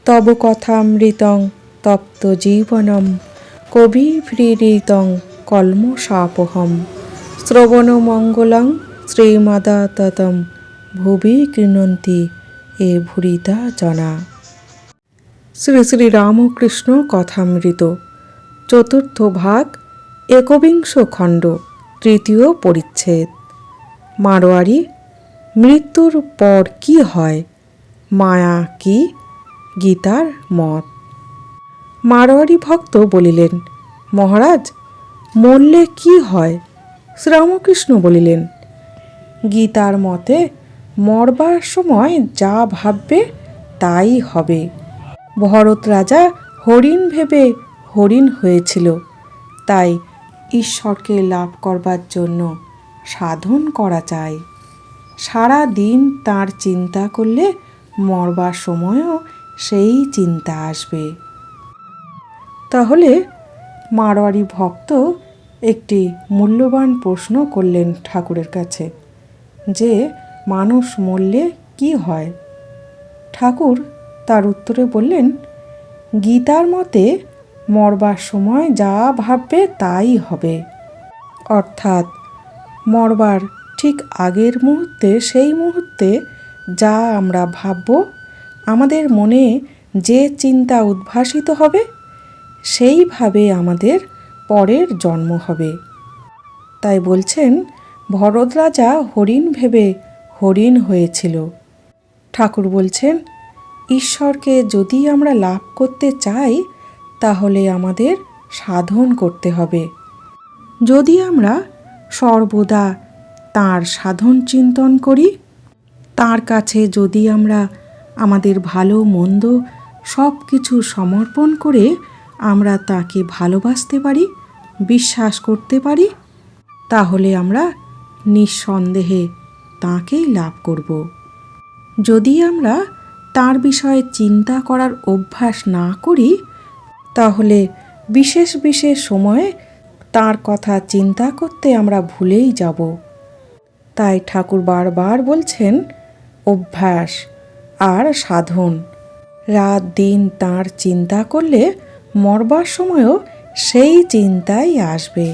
তব কথামৃতং তপ্ত জীবনম কবিভৃরিতং কল্মষাপহম শ্রবণমঙ্গলং শ্রীমদাততম ভুবি গৃণন্তি এ ভুরিতা জনা। শ্রী শ্রী রামকৃষ্ণ কথামৃত, চতুর্থ ভাগ, একবিংশ খণ্ড, তৃতীয় পরিচ্ছেদ। মারোয়ারি, মৃত্যুর পর কি হয়, মায়া কি, গীতার মত। মারোয়ারি ভক্ত বলিলেন, মহারাজ, মরলে কি হয়? শ্রীরামকৃষ্ণ বলিলেন, গীতার মতে মরবার সময় যা ভাববে তাই হবে। ভরত রাজা হরিণ ভেবে হরিণ হয়েছিল, তাই ঈশ্বরকে লাভ করবার জন্য সাধন করা চাই। সারা দিন তাঁর চিন্তা করলে মরবার সময়ও সেই চিন্তা আসবে। তাহলে মারোয়ারি ভক্ত একটি মূল্যবান প্রশ্ন করলেন ঠাকুরের কাছে, যে মানুষ মরলে কি হয়? ঠাকুর তার উত্তরে বললেন, গীতার মতে মরবার সময় যা ভাববে তাই হবে। অর্থাৎ মরবার ঠিক আগের মুহূর্তে, সেই মুহূর্তে যা আমরা ভাবব, আমাদের মনে যে চিন্তা উদ্ভাসিত হবে, সেইভাবে আমাদের পরের জন্ম হবে। তাই বলছেন, ভরত রাজা হরিণ ভেবে হরিণ হয়েছিল। ঠাকুর বলছেন, ঈশ্বরকে যদি আমরা লাভ করতে চাই, তাহলে আমাদের সাধন করতে হবে। যদি আমরা সর্বদা তাঁর সাধন চিন্তন করি, তাঁর কাছে যদি আমরা আমাদের ভালো মন্দ সব কিছু সমর্পণ করে আমরা তাকে ভালোবাসতে পারি, বিশ্বাস করতে পারি, তাহলে আমরা নিঃসন্দেহে তাঁকেই লাভ করব। যদি আমরা তাঁর বিষয়ে চিন্তা করার অভ্যাস না করি, তাহলে বিশেষ বিশেষ সময়ে তাঁর কথা চিন্তা করতে আমরা ভুলেই যাব। তাই ঠাকুর বারবার বলছেন, অভ্যাস আর সাধন। রাত দিন তাঁর চিন্তা করলে মরবার সময়ও সেই চিন্তাই আসবে।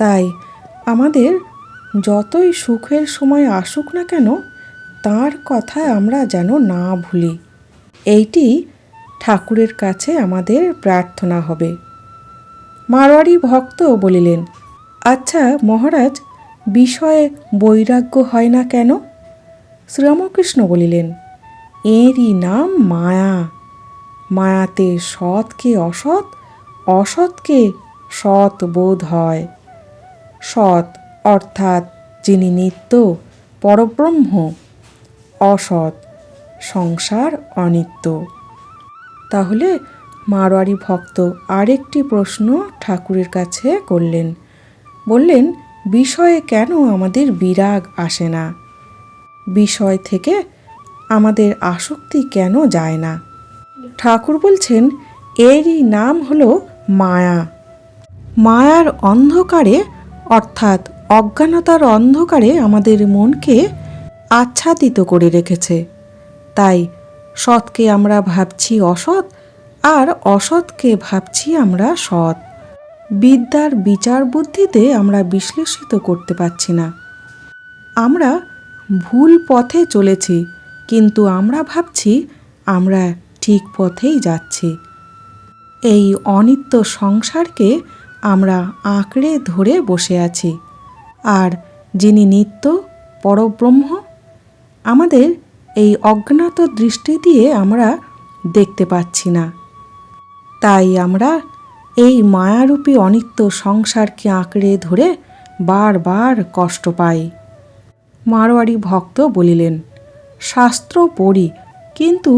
তাই আমাদের যতই সুখের সময় আসুক না কেন, তাঁর কথা আমরা যেন না ভুলি। এইটি ঠাকুরের কাছে আমাদের প্রার্থনা হবে। মারোয়ারি ভক্ত বলিলেন, আচ্ছা মহারাজ, বিষয়ে বৈরাগ্য হয় না কেন? শ্রীরামকৃষ্ণ বলিলেন, এরই নাম মায়া। মায়াতে সৎকে অসৎ, অসৎকে সৎ বোধ হয়। সৎ অর্থাৎ যিনি নিত্য পরব্রহ্ম, অসৎ সংসার অনিত্য। তাহলে মারোয়ারি ভক্ত আরেকটি প্রশ্ন ঠাকুরের কাছে করলেন। বললেন, বিষয়ে কেন আমাদের বিরাগ আসে না? বিষয় থেকে আমাদের আসক্তি কেন যায় না? ঠাকুর বলছেন, এরই নাম হলো মায়া। মায়ার অন্ধকারে অর্থাৎ অজ্ঞানতার অন্ধকারে আমাদের মনকে আচ্ছাদিত করে রেখেছে। তাই সৎকে আমরা ভাবছি অসৎ, আর অসৎকে ভাবছি আমরা সৎ। বিদ্যার বিচার বুদ্ধিতে আমরা বিশ্লেষিত করতে পারছি না। আমরা ভুল পথে চলেছি, কিন্তু আমরা ভাবছি আমরা ঠিক পথেই যাচ্ছি। এই অনিত্য সংসারকে আমরা আঁকড়ে ধরে বসে আছি। আর যিনি নিত্য পরব্রহ্ম, আমাদের এই অজ্ঞাত দৃষ্টি দিয়ে আমরা দেখতে পাচ্ছি না। তাই আমরা এই মায়ারূপী অনিত্য সংসারকে আঁকড়ে ধরে বারবার কষ্ট পাই। মারোয়ারি ভক্ত বলিলেন, শাস্ত্র পড়ি, কিন্তু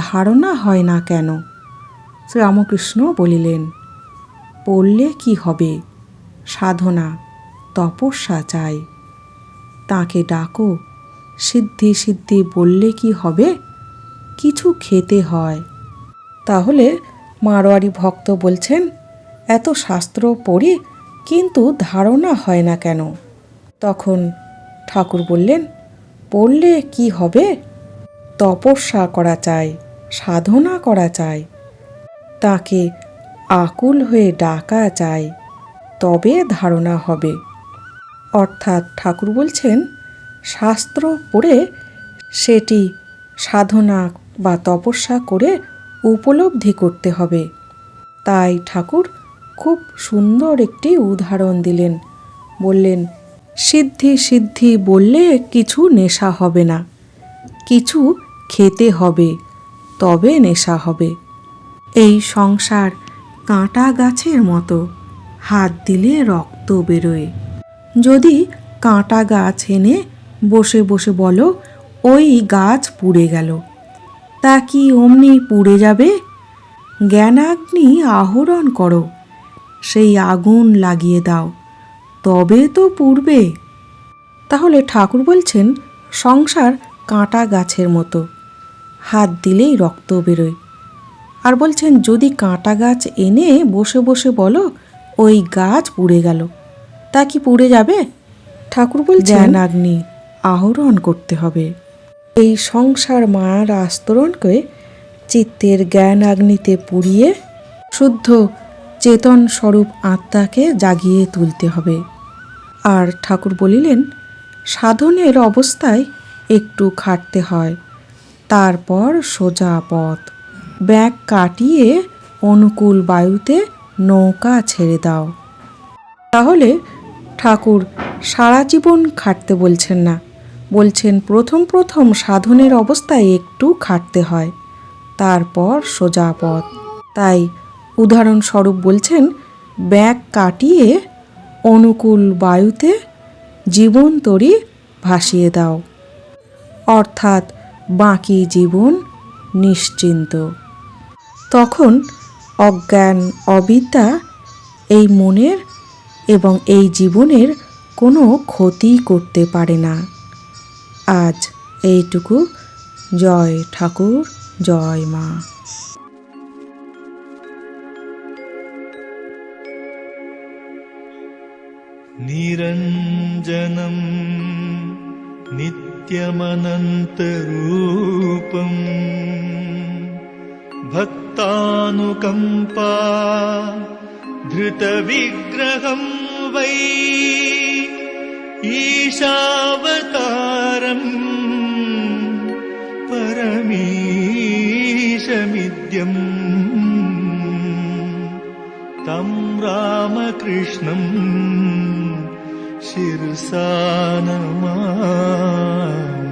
ধারণা হয় না কেন? শ্রীরামকৃষ্ণ বলিলেন, পড়লে কি হবে? সাধনা, তপস্যা চাই। তাকে ডাকো, সিদ্ধি সিদ্ধি বললে কি হবে? কিছু খেতে হয়। তাহলে মারোয়ারি ভক্ত বলছেন, এত শাস্ত্র পড়ি, কিন্তু ধারণা হয় না কেন? তখন ঠাকুর বললেন, পড়লে কি হবে? তপস্যা করা চাই। সাধনা করা চাই, তাকে আকুল হয়ে ডাকা চাই, তবে ধারণা হবে। অর্থাৎ ঠাকুর বলছেন শাস্ত্র পড়ে সেটি সাধনা বা তপস্যা করে উপলব্ধি করতে হবে। তাই ঠাকুর খুব সুন্দর একটি উদাহরণ দিলেন। বললেন, সিদ্ধি সিদ্ধি বললে কিছু নেশা হবে না, কিছু খেতে হবে, তবে নেশা হবে। এই সংসার কাঁটা গাছের মতো, হাত দিলে রক্ত বেরোয়। যদি কাঁটা গাছ এনে বসে বসে বলো ওই গাছ পুড়ে গেল, তা কি অমনি পুড়ে যাবে? জ্ঞানাগ্নি আহরণ করো, সেই আগুন লাগিয়ে দাও, তবে তো পুড়বে। তাহলে ঠাকুর বলছেন সংসার কাঁটা গাছের মতো, হাত দিলেই রক্ত বেরোয়। আর বলছেন যদি কাঁটা গাছ এনে বসে বসে বলো ওই গাছ পুড়ে গেল, তা কি পুড়ে যাবে? ঠাকুর বলছেন জ্ঞানাগ্নি আহরণ করতে হবে। এই সংসার মায়ার আস্তরণকে চিত্তের জ্ঞান আগ্নিতে পুড়িয়ে শুদ্ধ চেতন স্বরূপ আত্মাকে জাগিয়ে তুলতে হবে। আর ঠাকুর বলিলেন সাধনের অবস্থায় একটু খাটতে হয়, তারপর সোজা পথ। ব্যাগ কাটিয়ে অনুকূল বায়ুতে নৌকা ছেড়ে দাও। তাহলে ঠাকুর সারা জীবন খাটতে বলছেন না, বলছেন প্রথম প্রথম সাধনের অবস্থায় একটু খাটতে হয়, তারপর সোজা পথ। তাই উদাহরণস্বরূপ বলছেন ব্যাগ কাটিয়ে অনুকূল বায়ুতে জীবন তরী ভাসিয়ে দাও, অর্থাৎ বাকি জীবন নিশ্চিন্ত। তখন অজ্ঞান অবিদ্যা এই মনের এবং এই জীবনের কোনো ক্ষতি করতে পারে না। আজ এইটুকু। জয় ঠাকুর, জয় মা। নিরঞ্জনম নিত্যমনন্তরূপম ভক্তানুকম্পা ধৃতবিগ্রহম বৈ ঈশাবতারম পরমীশমিদ্যম तं रामकृष्णं शिरसा नमामि।